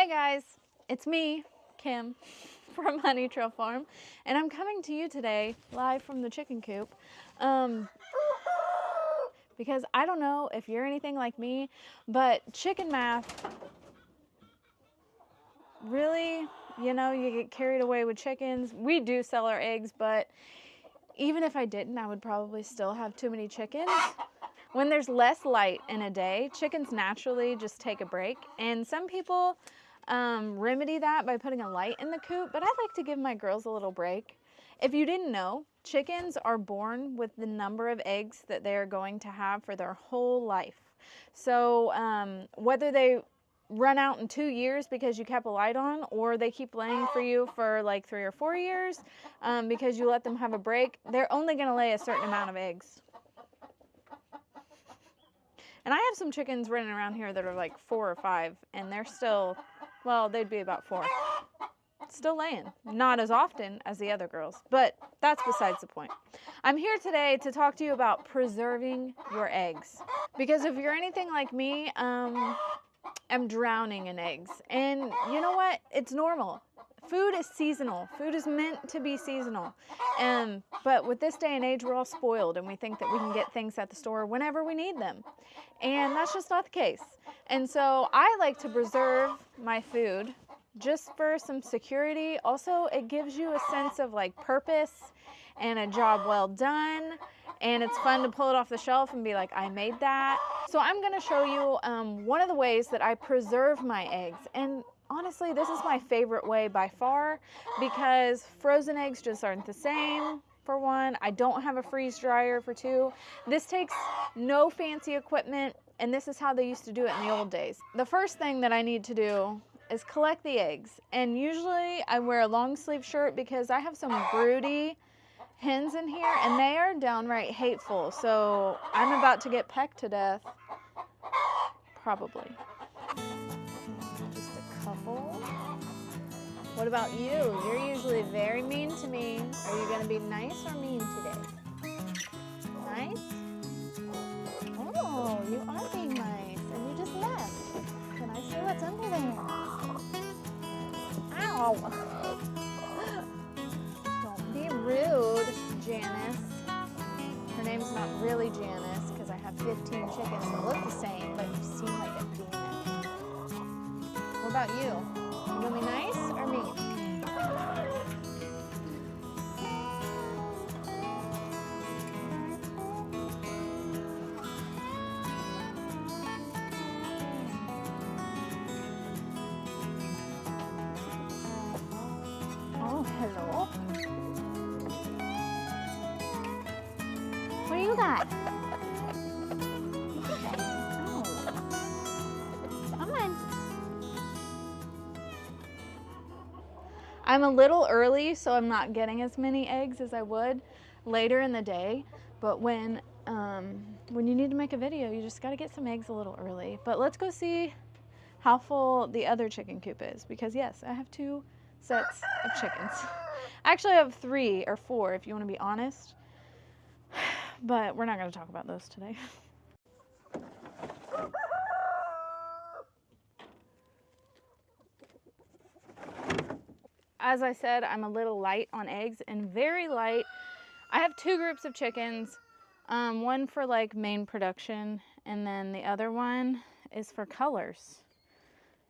Hey guys, it's me, Kim, from Honey Trail Farm, and I'm coming to you today live from the chicken coop because I don't know if you're anything like me, but chicken math really, you get carried away with chickens. We do sell our eggs, but even if I didn't, I would probably still have too many chickens. When there's less light in a day, chickens naturally just take a break, and some people remedy that by putting a light in the coop, but I like to give my girls a little break. If you didn't know, chickens are born with the number of eggs that they are going to have for their whole life. So whether they run out in 2 years because you kept a light on, or they keep laying for you for like 3 or 4 years because you let them have a break, they're only going to lay a certain amount of eggs. And I have some chickens running around here that are like 4 or 5, and they're still, well, they'd be about 4. Still laying. Not as often as the other girls, but that's besides the point. I'm here today to talk to you about preserving your eggs. Because if you're anything like me, I'm drowning in eggs. And you know what? It's normal. Food is seasonal. Food is meant to be seasonal. But with this day and age, we're all spoiled, and we think that we can get things at the store whenever we need them. And that's just not the case. And so I like to preserve my food just for some security. Also, it gives you a sense of like purpose and a job well done. And it's fun to pull it off the shelf and be like, I made that. So I'm going to show you one of the ways that I preserve my eggs. And honestly, this is my favorite way by far, because frozen eggs just aren't the same, for one. I don't have a freeze dryer, for two. This takes no fancy equipment, and this is how they used to do it in the old days. The first thing that I need to do is collect the eggs. And usually I wear a long sleeve shirt because I have some broody hens in here, and they are downright hateful. So I'm about to get pecked to death, probably. Just a couple. What about you? You're usually very mean to me. Are you going to be nice or mean today? Nice? Oh, you are being nice, and you just left. Can I see what's under there? Ow! Don't be rude, Janice. Her name's not really Janice because I have 15 chickens that look the same, but you seem like a Janice. What about you? You gonna be nice or mean? Oh, hello. What do you got? Oh. Come on. I'm a little early, so I'm not getting as many eggs as I would later in the day. But when you need to make a video, you just got to get some eggs a little early. But let's go see how full the other chicken coop is, because yes, I have 2 sets of chickens. Actually, I have 3 or 4 if you want to be honest. But we're not going to talk about those today. As I said, I'm a little light on eggs, and very light. I have 2 groups of chickens, one for like main production, and then the other one is for colors.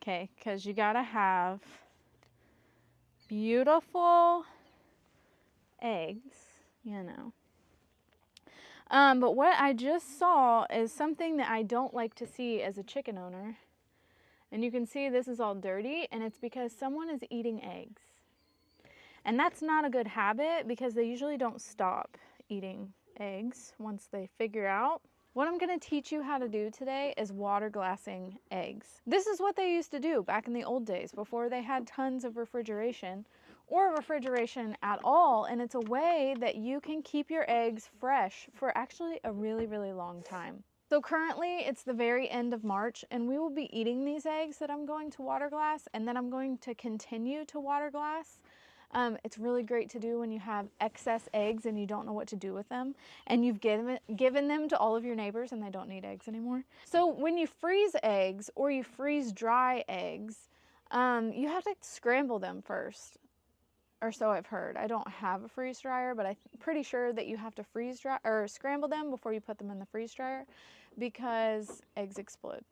Okay, because you gotta have beautiful eggs, you know. But what I just saw is something that I don't like to see as a chicken owner. And you can see this is all dirty, and it's because someone is eating eggs. And that's not a good habit, because they usually don't stop eating eggs once they figure out. What I'm going to teach you how to do today is water glassing eggs. This is what they used to do back in the old days before they had tons of refrigeration or refrigeration at all. And it's a way that you can keep your eggs fresh for actually a really, really long time. So currently it's the very end of March, and we will be eating these eggs that I'm going to water glass, and then I'm going to continue to water glass. It's really great to do when you have excess eggs and you don't know what to do with them, and you've given them to all of your neighbors and they don't need eggs anymore. So when you freeze eggs or you freeze dry eggs, You have to scramble them first, or so I've heard. I don't have a freeze dryer, but I'm pretty sure that you have to freeze dry or scramble them before you put them in the freeze dryer because eggs explode.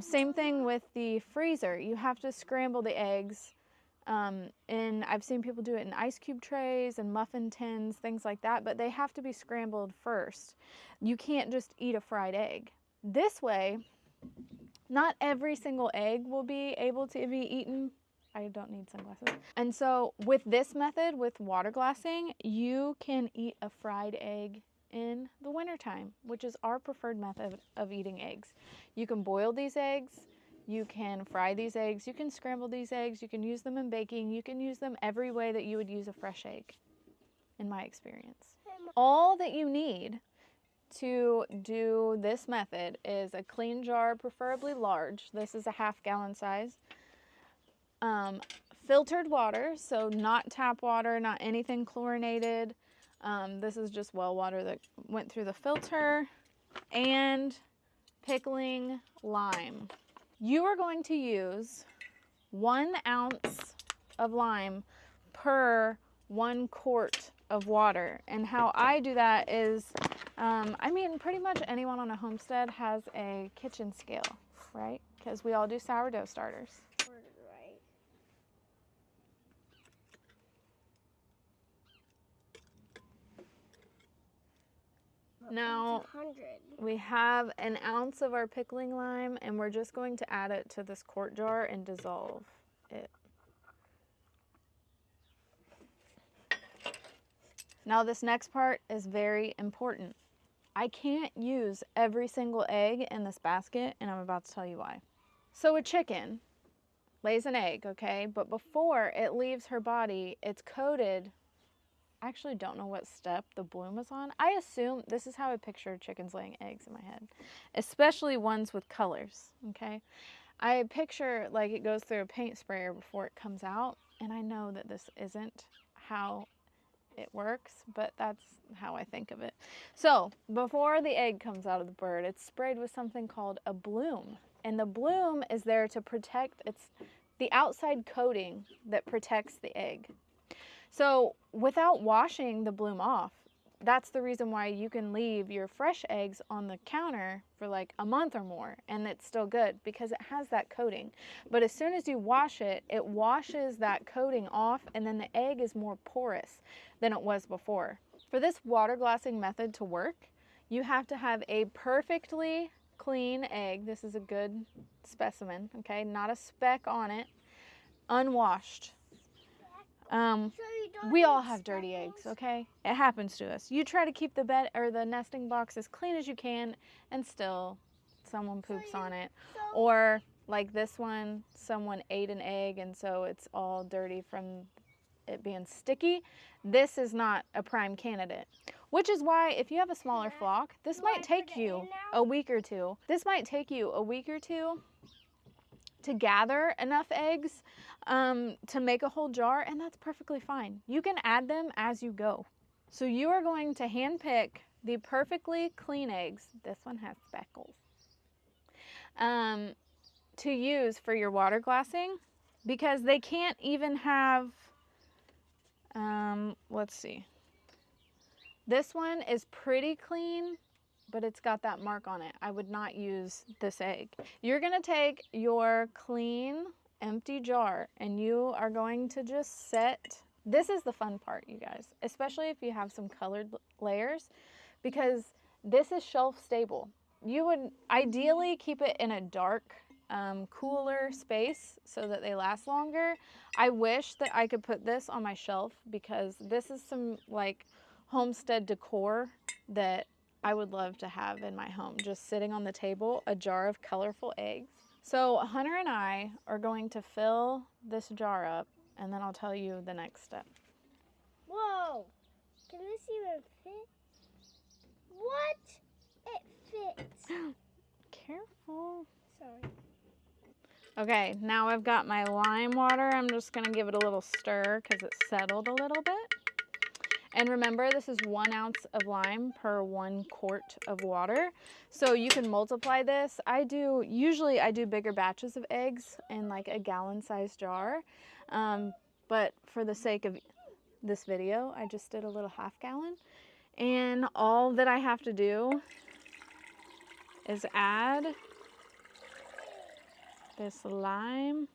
Same thing with the freezer. You have to scramble the eggs. And I've seen people do it in ice cube trays and muffin tins, things like that, but they have to be scrambled first. You can't just eat a fried egg. This way, not every single egg will be able to be eaten. I don't need sunglasses. And so with this method, with water glassing, you can eat a fried egg in the wintertime, which is our preferred method of eating eggs. You can boil these eggs, you can fry these eggs, you can scramble these eggs, you can use them in baking, you can use them every way that you would use a fresh egg, in my experience. All that you need to do this method is a clean jar, preferably large. This is a half-gallon size. Filtered water, so not tap water, not anything chlorinated. This is just well water that went through the filter. And pickling lime. You are going to use 1 ounce of lime per 1 quart of water. And how I do that is, I mean, pretty much anyone on a homestead has a kitchen scale, right? Because we all do sourdough starters. Now, we have 1 ounce of our pickling lime, and we're just going to add it to this quart jar and dissolve it. Now, this next part is very important. I can't use every single egg in this basket, and I'm about to tell you why. So a chicken lays an egg, okay? But before it leaves her body, it's coated. I actually don't know what step the bloom is on. I assume this is how I picture chickens laying eggs in my head, especially ones with colors, okay? I picture like it goes through a paint sprayer before it comes out, and I know that this isn't how it works, but that's how I think of it. So before the egg comes out of the bird, it's sprayed with something called a bloom, and the bloom is there to protect, it's the outside coating that protects the egg. So without washing the bloom off, that's the reason why you can leave your fresh eggs on the counter for like a month or more and it's still good because it has that coating. But as soon as you wash it, it washes that coating off and then the egg is more porous than it was before. For this water glassing method to work, you have to have a perfectly clean egg. This is a good specimen, okay? Not a speck on it, unwashed. We all have dirty eggs, okay? It happens to us. You try to keep the bed or the nesting box as clean as you can and still someone poops on it. Or like this one, someone ate an egg and so it's all dirty from it being sticky. This is not a prime candidate, which is why if you have a smaller flock, this might take you a week or two. This might take you a week or two to gather enough eggs to make a whole jar, and that's perfectly fine. You can add them as you go. So you are going to hand pick the perfectly clean eggs. This one has speckles. To use for your water glassing because they can't even have, let's see. This one is pretty clean, but it's got that mark on it. I would not use this egg. You're gonna take your clean, empty jar and you are going to just set, this is the fun part, you guys, especially if you have some colored layers, because this is shelf stable. You would ideally keep it in a dark, cooler space so that they last longer. I wish that I could put this on my shelf because this is some like homestead decor that I would love to have in my home, just sitting on the table, a jar of colorful eggs. So Hunter and I are going to fill this jar up and then I'll tell you the next step. Whoa, can this even fit? What? It fits. Careful. Sorry. Okay, now I've got my lime water. I'm just gonna give it a little stir because it's settled a little bit. And remember, this is 1 ounce of lime per 1 quart of water. So you can multiply this. Usually I do bigger batches of eggs in like a gallon-sized jar. But for the sake of this video, I just did a little 1/2 gallon. And all that I have to do is add this lime.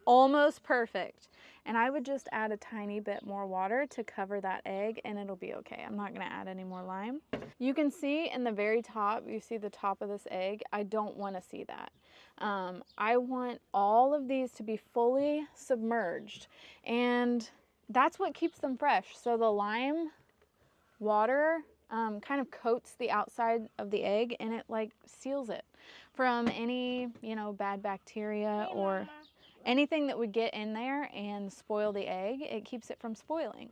Almost perfect. And I would just add a tiny bit more water to cover that egg and it'll be okay. I'm not going to add any more lime. You can see in the very top, you see the top of this egg. I don't want to see that. I want all of these to be fully submerged, and that's what keeps them fresh. So the lime water kind of coats the outside of the egg and it like seals it from any, bad bacteria or anything that would get in there and spoil the egg. It keeps it from spoiling.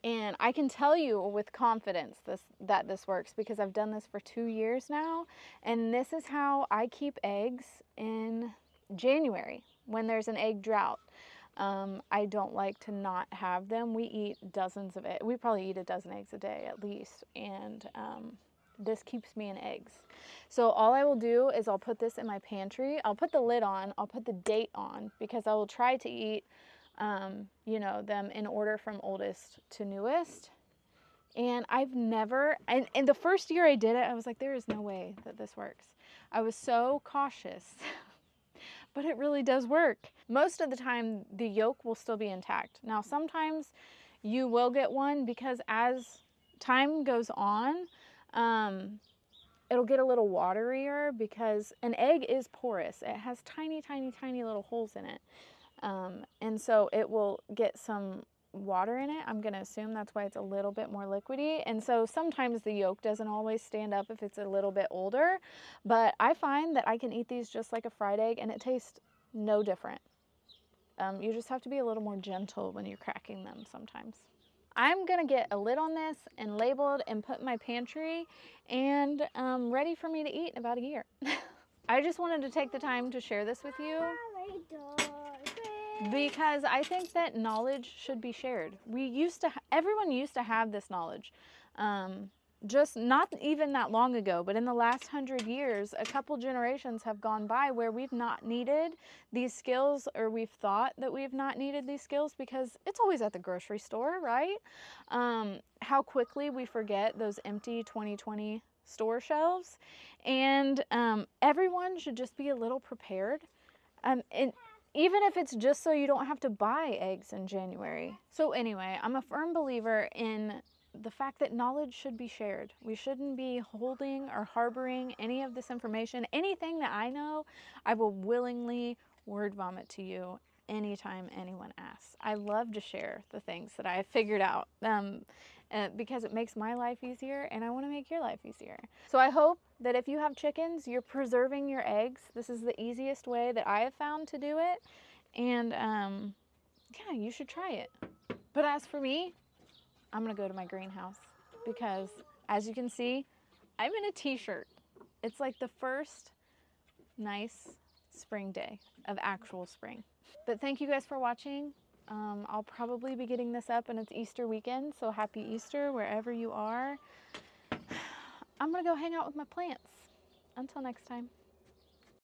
And I can tell you with confidence that this works because I've done this for 2 years now. And this is how I keep eggs in January when there's an egg drought. I don't like to not have them. We eat dozens of eggs. We probably eat a dozen eggs a day at least. And this keeps me in eggs. So all I will do is I'll put this in my pantry. I'll put the lid on. I'll put the date on because I will try to eat them in order from oldest to newest. And I've never, and the first year I did it, I was like, there is no way that this works. I was so cautious, but it really does work. Most of the time, the yolk will still be intact. Now, sometimes you will get one because as time goes on, it'll get a little waterier because an egg is porous. It has tiny, tiny, tiny little holes in it. And so it will get some water in it. I'm going to assume that's why it's a little bit more liquidy. And so sometimes the yolk doesn't always stand up if it's a little bit older. But I find that I can eat these just like a fried egg and it tastes no different. You just have to be a little more gentle when you're cracking them sometimes. I'm going to get a lid on this and labeled and put in my pantry and ready for me to eat in about a year. I just wanted to take the time to share this with you because I think that knowledge should be shared. Everyone used to have this knowledge. Just not even that long ago, but in the last 100 years, a couple generations have gone by where we've not needed these skills, or we've thought that we've not needed these skills because it's always at the grocery store, right? How quickly we forget those empty 2020 store shelves. And everyone should just be a little prepared. And even if it's just so you don't have to buy eggs in January. So anyway, I'm a firm believer in the fact that knowledge should be shared. We shouldn't be holding or harboring any of this information. Anything that I know, I will willingly word vomit to you anytime anyone asks. I love to share the things that I have figured out because it makes my life easier and I want to make your life easier. So I hope that if you have chickens, you're preserving your eggs. This is the easiest way that I have found to do it. And yeah, you should try it. But as for me, I'm going to go to my greenhouse because, as you can see, I'm in a t-shirt. It's like the first nice spring day of actual spring. But thank you guys for watching. I'll probably be getting this up and it's Easter weekend, so happy Easter wherever you are. I'm going to go hang out with my plants. Until next time.